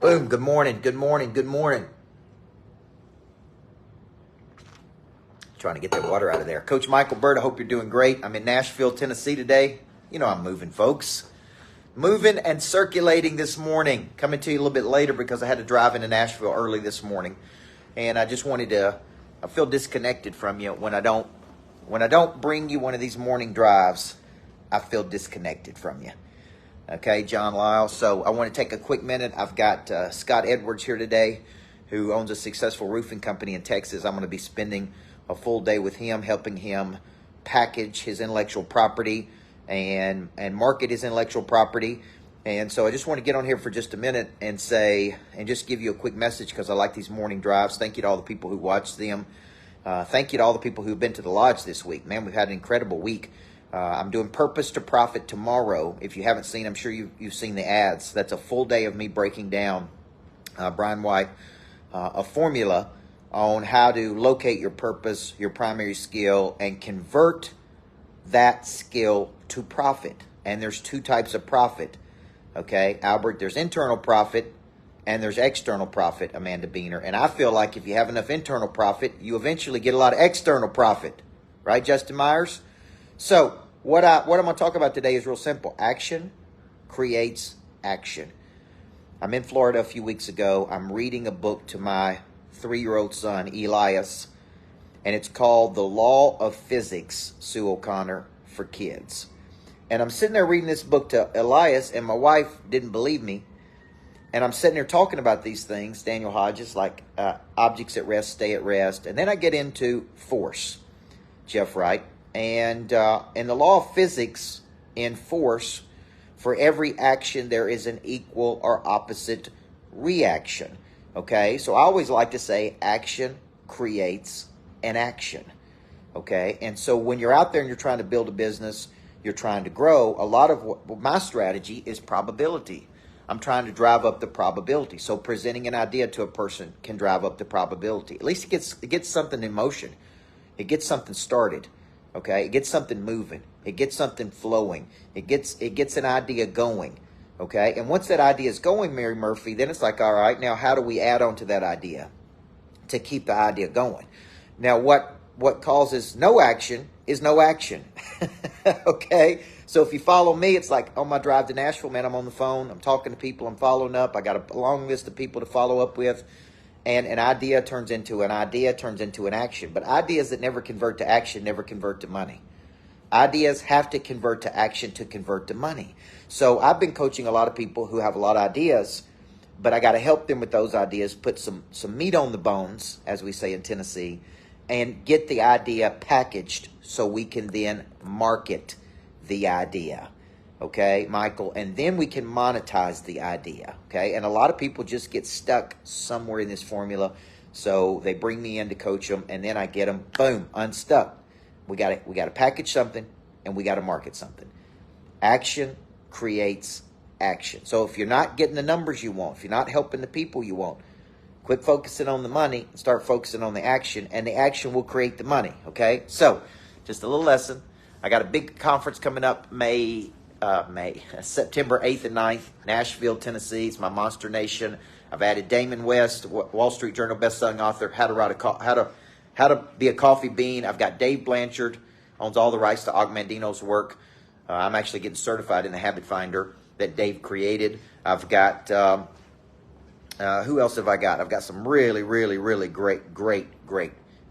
Boom. Good morning. Good morning. Good morning. Trying to get that water out of there. Coach Michael Bird, I hope you're doing great. I'm in Nashville, Tennessee today. You know I'm moving, folks. Moving and circulating this morning. Coming to you a little bit later because I had to drive into Nashville early this morning. And I just wanted to, I feel disconnected from you when I don't bring you one of these morning drives. I feel disconnected from you. Okay, John Lyle. So I want to take a quick minute. I've got Scott Edwards here today, who owns a successful roofing company in Texas. I'm going to be spending a full day with him, helping him package his intellectual property and market his intellectual property. And so I just want to get on here for just a minute and just give you a quick message because I like these morning drives. Thank you to all the people who watched them. Thank you to all the people who've been to the lodge this week. Man, we've had an incredible week. I'm doing Purpose to Profit tomorrow. If you haven't seen, I'm sure you've seen the ads. That's a full day of me breaking down, Brian White, a formula on how to locate your purpose, your primary skill, and convert that skill to profit. And there's two types of profit. Okay, Albert, there's internal profit and there's external profit, Amanda Beener. And I feel like if you have enough internal profit, you eventually get a lot of external profit. Right, Justin Myers? So what I'm going to talk about today is real simple. Action creates action. I'm in Florida a few weeks ago. I'm reading a book to my 3-year-old son, Elias, and it's called The Law of Physics, Sue O'Connor, for Kids. And I'm sitting there reading this book to Elias, and my wife didn't believe me. And I'm sitting there talking about these things, Daniel Hodges, like objects at rest, stay at rest. And then I get into force, Jeff Wright. And in the law of physics, in force, for every action, there is an equal or opposite reaction. Okay, so I always like to say action creates an action. Okay, and so when you're out there and you're trying to build a business, you're trying to grow, a lot of my strategy is probability. I'm trying to drive up the probability. So presenting an idea to a person can drive up the probability. At least it gets something in motion. It gets something started. Okay, it gets something moving. It gets something flowing. It gets an idea going. Okay, and once that idea is going, Mary Murphy, then it's like, all right, now how do we add on to that idea to keep the idea going? Now, what causes no action is no action. Okay, so if you follow me, it's like on my drive to Nashville, man, I'm on the phone, I'm talking to people, I'm following up, I got a long list of people to follow up with, and an idea turns into an action. But ideas that never convert to action never convert to money. Ideas have to convert to action to convert to money. So I've been coaching a lot of people who have a lot of ideas, but I got to help them with those ideas, put some meat on the bones, as we say in Tennessee, and get the idea packaged so we can then market the idea. Okay, Michael, and then we can monetize the idea. Okay, and a lot of people just get stuck somewhere in this formula, so they bring me in to coach them, and then I get them, boom, unstuck. We got to package something, and we got to market something. Action creates action. So if you're not getting the numbers you want, if you're not helping the people you want, quit focusing on the money and start focusing on the action, and the action will create the money. Okay, so just a little lesson. I got a big conference coming up September 8th and 9th, Nashville, Tennessee. It's my Monster Nation. I've added Damon West, Wall Street Journal bestselling author, How to Be a Coffee Bean. I've got Dave Blanchard, owns all the rights to Og Mandino's work. I'm actually getting certified in the Habit Finder that Dave created. I've got, who else have I got? I've got some really, really, really great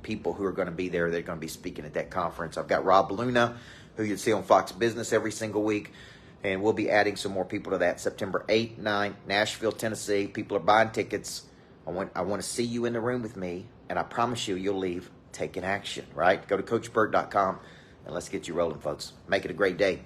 people who are going to be there. They're going to be speaking at that conference. I've got Rob Luna, who you'd see on Fox Business every single week. And we'll be adding some more people to that. September 8th, 9th, Nashville, Tennessee. People are buying tickets. I want to see you in the room with me. And I promise you'll leave taking action, right? Go to CoachBird.com and let's get you rolling, folks. Make it a great day.